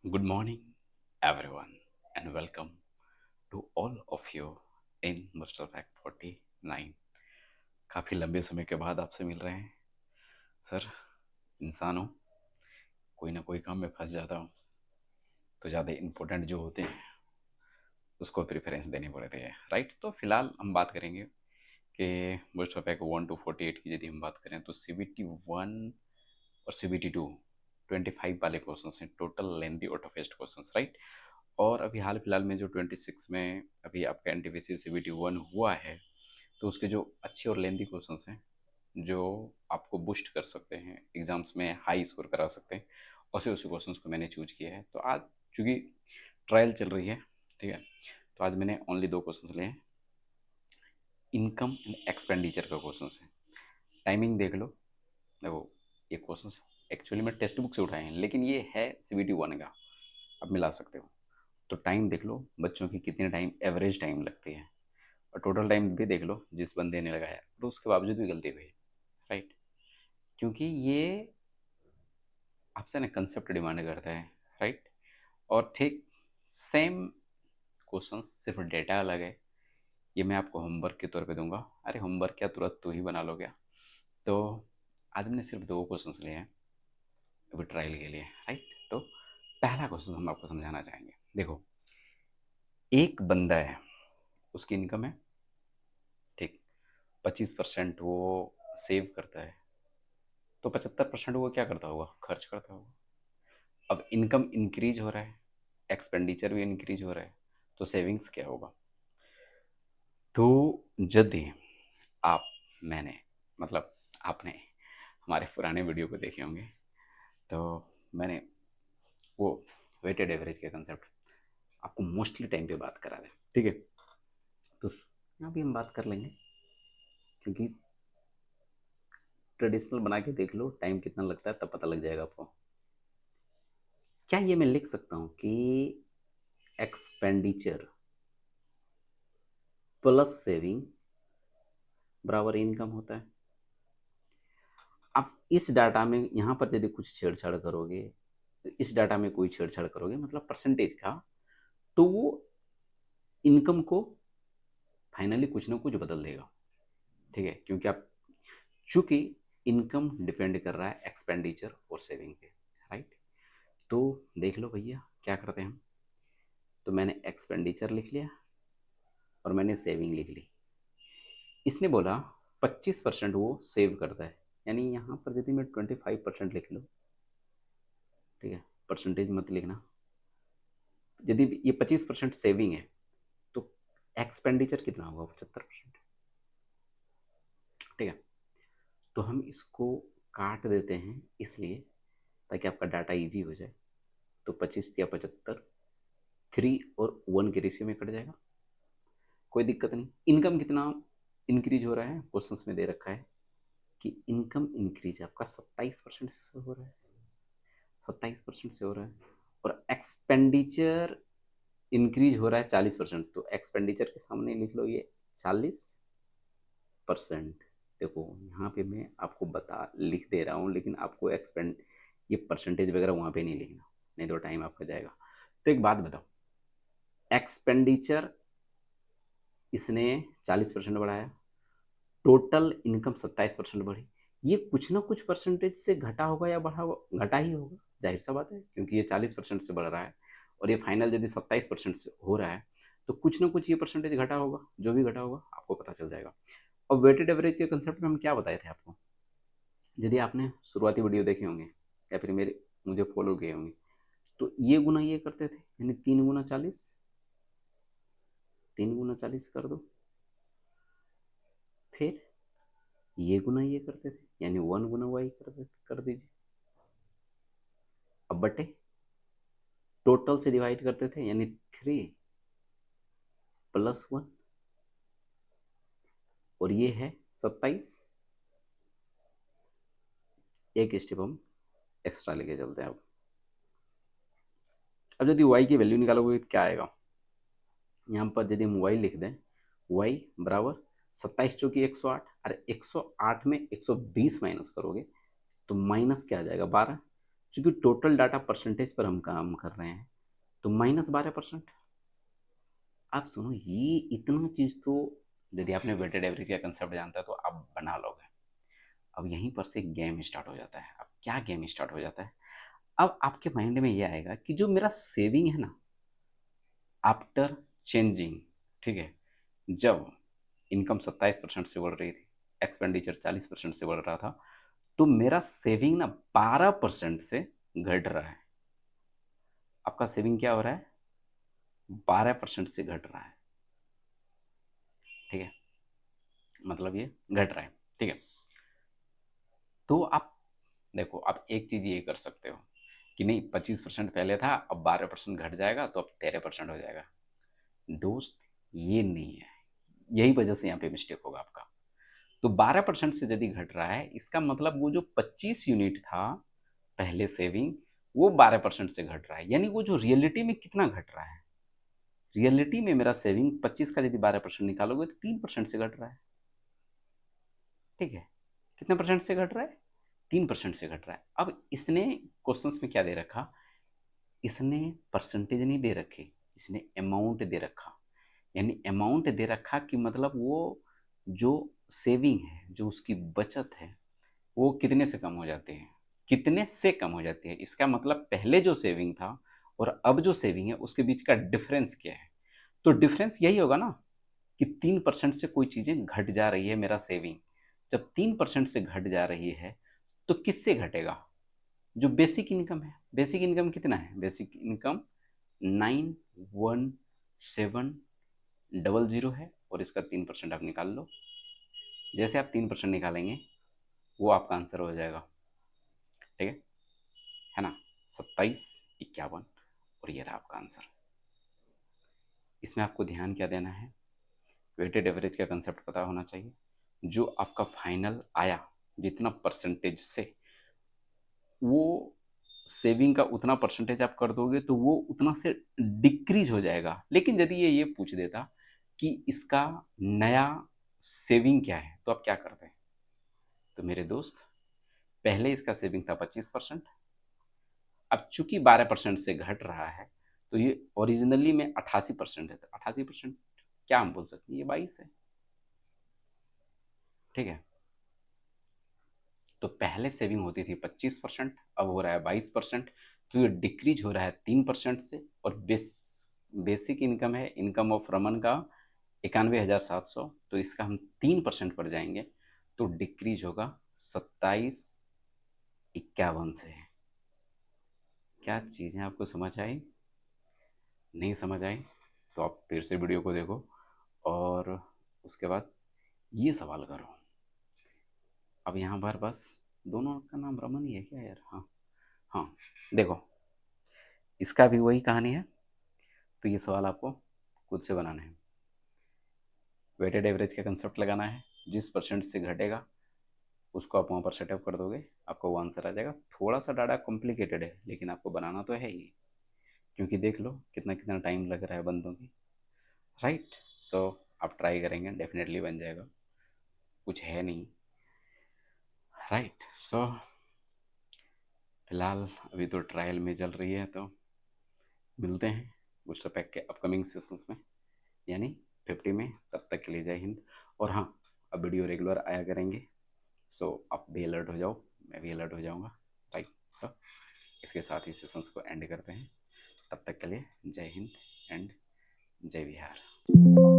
Good morning, everyone, and welcome to all of you in Mustafa Fact 49। काफ़ी लंबे समय के बाद आपसे मिल रहे हैं सर। इंसान हो, कोई ना कोई काम में फंस जाता हूँ, तो ज़्यादा इम्पोर्टेंट जो होते हैं उसको प्रेफरेंस देनी पड़ती है, राइट। तो फिलहाल हम बात करेंगे कि मुस्टफा फैक्ट 1 to 48 की यदि हम बात करें तो CBT 1 और CBT 2 25 वाले क्वेश्चन हैं, टोटल लेंथी ऑटोफेस्ट क्वेश्चन, राइट। और अभी हाल फिलहाल में जो 26 में अभी आपका NTPC CBT 1 हुआ है, तो उसके जो अच्छे और लेंथी क्वेश्चंस हैं जो आपको बूस्ट कर सकते हैं, एग्जाम्स में हाई स्कोर करा सकते हैं, उसी उसी क्वेश्चंस को मैंने चूज किया है। तो आज चूँकि ट्रायल चल रही है, ठीक है, तो आज मैंने ओनली 2 क्वेश्चंस लिए हैं। इनकम एंड एक्सपेंडिचर का क्वेश्चन है। टाइमिंग देख लो, देखो ये क्वेश्चंस एक्चुअली मैं टेक्स्ट बुक से उठाए हैं, लेकिन ये है CBT 1 का, आप मिला सकते हो। तो टाइम देख लो बच्चों की कितने टाइम एवरेज टाइम लगती है, और टोटल टाइम भी देख लो जिस बंदे ने लगाया, तो उसके बावजूद भी गलती हुई, राइट। क्योंकि ये आपसे ना कंसेप्ट डिमांड करता है, राइट। और ठीक सेम क्वेश्चन, सिर्फ डेटा अलग है। ये मैं आपको होमवर्क के तौर पे दूंगा। अरे होमवर्क क्या, तुरंत तू ही बना लो क्या। तो आज मैंने सिर्फ 2 क्वेश्चन लिए हैं अभी ट्रायल के लिए, राइट। तो पहला क्वेश्चन हम आपको समझाना चाहेंगे। देखो, एक बंदा है, उसकी इनकम है, ठीक, 25% वो सेव करता है, तो 75% वो क्या करता होगा, खर्च करता होगा। अब इनकम इंक्रीज हो रहा है, एक्सपेंडिचर भी इंक्रीज हो रहा है, तो सेविंग्स क्या होगा। तो यदि आप, मैंने, मतलब आपने हमारे पुराने वीडियो को देखे होंगे, तो मैंने वो वेटेड एवरेज के कंसेप्ट आपको मोस्टली टाइम पे बात करा दें, ठीक है। तो यहाँ भी हम बात कर लेंगे, क्योंकि ट्रेडिशनल बना के देख लो टाइम कितना लगता है, तब पता लग जाएगा आपको। क्या ये मैं लिख सकता हूँ कि एक्सपेंडिचर प्लस सेविंग बराबर इनकम होता है। आप इस डाटा में यहाँ पर यदि कुछ छेड़छाड़ करोगे, तो इस डाटा में कोई छेड़छाड़ करोगे मतलब परसेंटेज का, तो वो इनकम को फाइनली कुछ ना कुछ बदल देगा, ठीक है। क्योंकि आप, चूंकि इनकम डिपेंड कर रहा है एक्सपेंडिचर और सेविंग पे, राइट। तो देख लो भैया क्या करते हैं हम। तो मैंने एक्सपेंडिचर लिख लिया और मैंने सेविंग लिख ली। इसने बोला 25% वो सेव करता है, यानी यहाँ पर यदि मैं 25% लिख लूँ, ठीक है, परसेंटेज मत लिखना। यदि ये 25% सेविंग है, तो एक्सपेंडिचर कितना होगा, 75%, ठीक है। तो हम इसको काट देते हैं इसलिए ताकि आपका डाटा इजी हो जाए। तो 25 या 75, 3 और 1 के रेशियो में कट जाएगा, कोई दिक्कत नहीं। इनकम कितना इंक्रीज हो रहा है, क्वेश्चंस में दे रखा है कि इनकम इंक्रीज आपका 27% से हो रहा है, 27% से हो रहा है। और एक्सपेंडिचर इंक्रीज हो रहा है 40%, तो एक्सपेंडिचर के सामने लिख लो ये 40%। देखो यहाँ पे मैं आपको बता लिख दे रहा हूँ, लेकिन आपको एक्सपेंड ये परसेंटेज वगैरह वहाँ पे नहीं लिखना, नहीं तो टाइम आपका जाएगा। तो एक बात बताओ, एक्सपेंडिचर इसने 40% बढ़ाया, टोटल इनकम 27% बढ़ी, ये कुछ ना कुछ परसेंटेज से घटा होगा या बढ़ा होगा, घटा ही होगा, जाहिर सा बात है, क्योंकि ये 40% से बढ़ रहा है और ये फाइनल यदि 27% से हो रहा है, तो कुछ ना कुछ ये परसेंटेज घटा होगा। जो भी घटा होगा आपको पता चल जाएगा। और वेटेड एवरेज के कंसेप्ट में हम क्या बताए थे आपको, यदि आपने शुरुआती वीडियो देखे होंगे या फिर मेरे मुझे फॉलो किए होंगे, तो ये गुना ये करते थे, यानी 3 गुना 40, 3 गुना 40 कर दो, फिर ये गुना ये करते थे, यानी 1 गुना 1 कर दीजिए। अब बटे टोटल से डिवाइड करते थे, यानी 3 + 1, और ये है 27। एक स्टेप हम एक्स्ट्रा लेके चलते हैं। अब यदि y की वैल्यू निकालोगे तो क्या आएगा, यहाँ पर यदि हम y लिख दें, y बराबर 27 चौकी 108, अरे 108 में 120 माइनस करोगे तो माइनस क्या आ जाएगा, 12। चूंकि टोटल डाटा परसेंटेज पर हम काम कर रहे हैं तो -12%। आप सुनो, ये इतना चीज तो यदि आपने वेटेड एवरेज का कंसेप्ट जानता है तो आप बना लोगे। अब यहीं पर से गेम स्टार्ट हो जाता है। अब क्या गेम स्टार्ट हो जाता है? अब आपके माइंड में ये आएगा कि जो मेरा सेविंग है ना, आफ्टर चेंजिंग, ठीक है, जब इनकम 27% से बढ़ रही थी, एक्सपेंडिचर 40% से बढ़ रहा था, तो मेरा सेविंग ना 12% से घट रहा है। आपका सेविंग क्या हो रहा है? 12% से घट रहा है। ठीक है, मतलब ये घट रहा है। ठीक है, तो आप देखो, आप एक चीज ये कर सकते हो कि नहीं, 25% पहले था, अब 12% घट जाएगा तो अब 13% हो जाएगा। दोस्त, ये नहीं है। यही वजह से यहाँ पे मिस्टेक होगा आपका। तो 12% से यदि घट रहा है, इसका मतलब वो जो 25 यूनिट था पहले सेविंग, वो 12% से घट रहा है। यानी वो जो रियलिटी में कितना घट रहा है, रियलिटी में मेरा सेविंग 25 का यदि 12% निकालोगे तो 3% से घट रहा है। ठीक है, कितने परसेंट से घट रहा है? 3% से घट रहा है। अब इसने क्वेश्चंस में क्या दे रखा? इसने परसेंटेज नहीं दे रखी, इसने अमाउंट दे रखा। यानी अमाउंट दे रखा कि मतलब वो जो सेविंग है, जो उसकी बचत है, वो कितने से कम हो जाती है, कितने से कम हो जाती है। इसका मतलब पहले जो सेविंग था और अब जो सेविंग है उसके बीच का डिफरेंस क्या है। तो डिफरेंस यही होगा ना कि 3% से कोई चीज़ें घट जा रही है मेरा सेविंग। जब 3% से घट जा रही है तो किससे घटेगा? जो बेसिक इनकम है। बेसिक इनकम कितना है? बेसिक इनकम 9170 है, और इसका 3% आप निकाल लो। जैसे आप 3% निकालेंगे वो आपका आंसर हो जाएगा। ठीक है ना? 2751, और ये रहा आपका आंसर। इसमें आपको ध्यान क्या देना है? वेटेड एवरेज का कंसेप्ट पता होना चाहिए। जो आपका फाइनल आया जितना परसेंटेज से, वो सेविंग का उतना परसेंटेज आप कर दोगे तो वो उतना से डिक्रीज हो जाएगा। लेकिन यदि ये पूछ देता कि इसका नया सेविंग क्या है, तो आप क्या करते हैं? तो मेरे दोस्त, पहले इसका सेविंग था 25%, अब चूंकि 12% से घट रहा है तो ये ओरिजिनली में 88% है। तो 88% क्या हम बोल सकते हैं? ये 22 है। ठीक है, तो पहले सेविंग होती थी 25%, अब हो रहा है 22%। तो ये डिक्रीज हो रहा है 3% से। और बेसिक इनकम है, इनकम ऑफ रमन का 91,700, तो इसका हम 3% पर जाएंगे तो डिक्रीज होगा 2751 से। क्या चीज़ें आपको समझ आई? नहीं समझ आई तो आप फिर से वीडियो को देखो और उसके बाद ये सवाल करो। अब यहाँ पर बस, दोनों का नाम रमन ही है क्या यार? हाँ हाँ, देखो, इसका भी वही कहानी है। तो ये सवाल आपको खुद से बनाना है। वेटेड एवरेज का कंसेप्ट लगाना है। जिस परसेंट से घटेगा उसको आप वहाँ पर सेटअप कर दोगे, आपको वो आंसर आ जाएगा। थोड़ा सा डाटा कॉम्प्लिकेटेड है लेकिन आपको बनाना तो है ही, क्योंकि देख लो कितना कितना टाइम लग रहा है बंदों की। राइट, सो आप ट्राई करेंगे डेफिनेटली बन जाएगा, कुछ है नहीं। राइट, सो फिलहाल अभी तो ट्रायल में चल रही है, तो मिलते हैं बूस्टर पैक के अपकमिंग सेशंस में, यानी 50 में। तब तक के लिए जय हिंद। और हाँ, अब वीडियो रेगुलर आया करेंगे, सो आप भी अलर्ट हो जाओ, मैं भी अलर्ट हो जाऊँगा। राइट, सो इसके साथ ही सेशंस को एंड करते हैं। तब तक के लिए जय हिंद एंड जय बिहार।